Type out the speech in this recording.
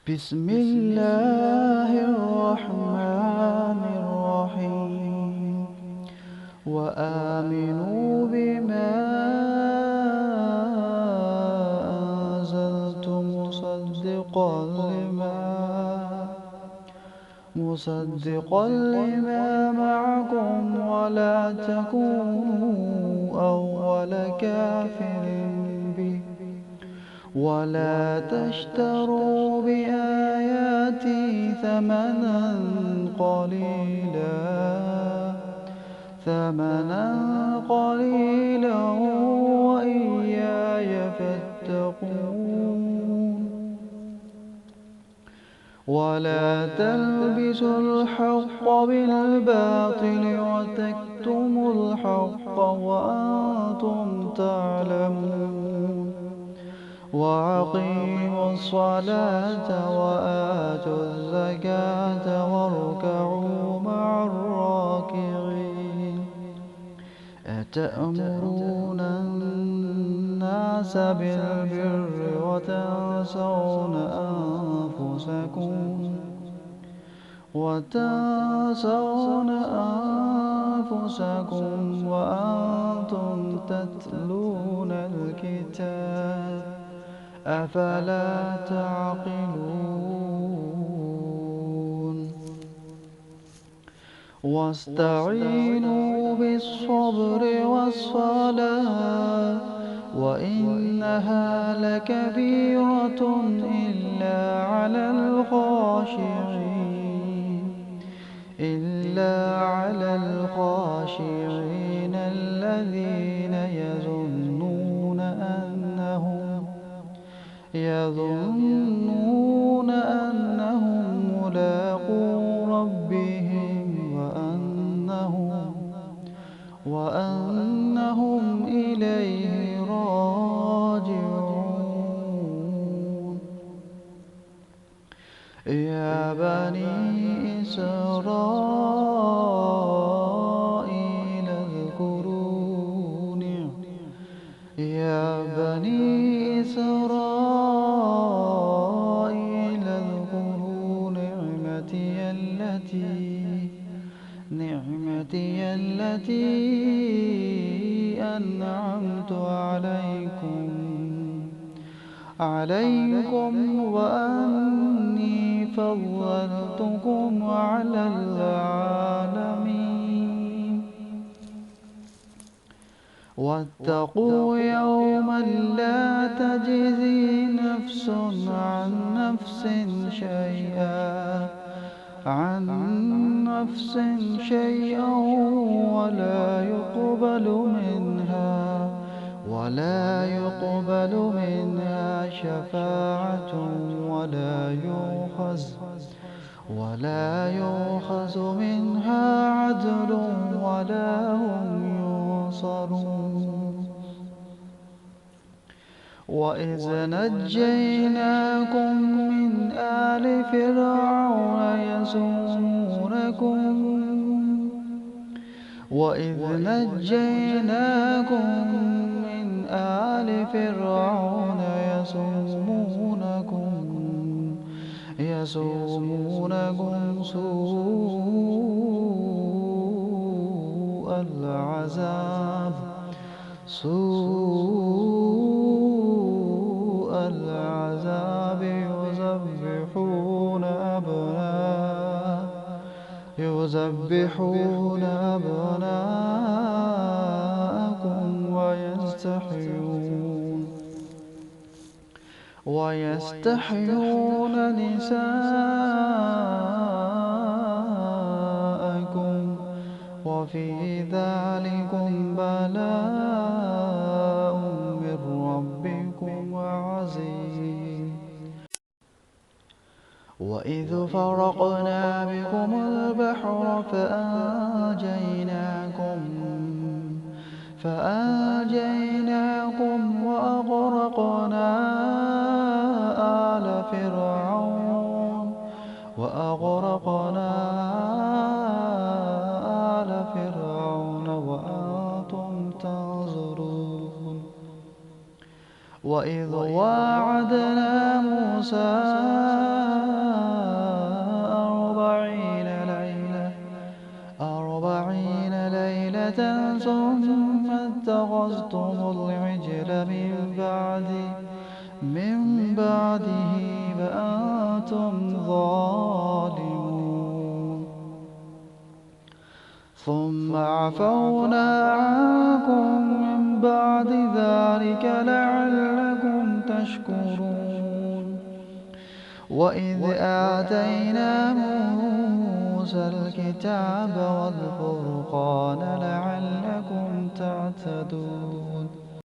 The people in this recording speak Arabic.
بسم الله الرحمن الرحيم وآمنوا بما أنزلت مصدقا لما معكم ولا تكونوا أول كافر به ولا تشتروا بآياتي ثمنا قليلا وإياي فاتقون ولا تلبسوا الحق بالباطل وتكتموا الحق وأنتم تعلمون وأقيموا الصلاة وآتوا الزكاة واركعوا مع الراكعين أتأمرون الناس بالبر وتنسون أنفسكم وأنتم تتلون الكتاب أفلا تعقلون واستعينوا بالصبر والصلاة وإنها لكبيرة إلا على الخاشعين الذين يظنون أنهم ملاقو ربهم وأنهم إليه راجعون يا بني إسرائيل اذكروا نعمتي التي أنعمت عليكم وأني فضلتكم على العالمين واتقوا يوما لا تجزي نفس عن نفس شيئا ولا يقبل منها شفاعة ولا يؤخذ منها عدل ولا هم ينصرون وإذ نجيناكم من آل فرعون يسومونكم سوء العذاب يذبحون أبناءكم ويستحيون نساءكم وفي ذلكم بلاء من ربكم عظيم وإذ فرقنا بكم البحر فأنجيناكم وأغرقنا آل فرعون وأنتم تنظرون وإذ واعدنا موسى ثم اتخذتم العجل من بعده فأنتم ظالمون ثم عفونا عنكم من بعد ذلك لعلكم تشكرون وإذ آتينا موسى الكتاب والفرقان لعلكم تهتدون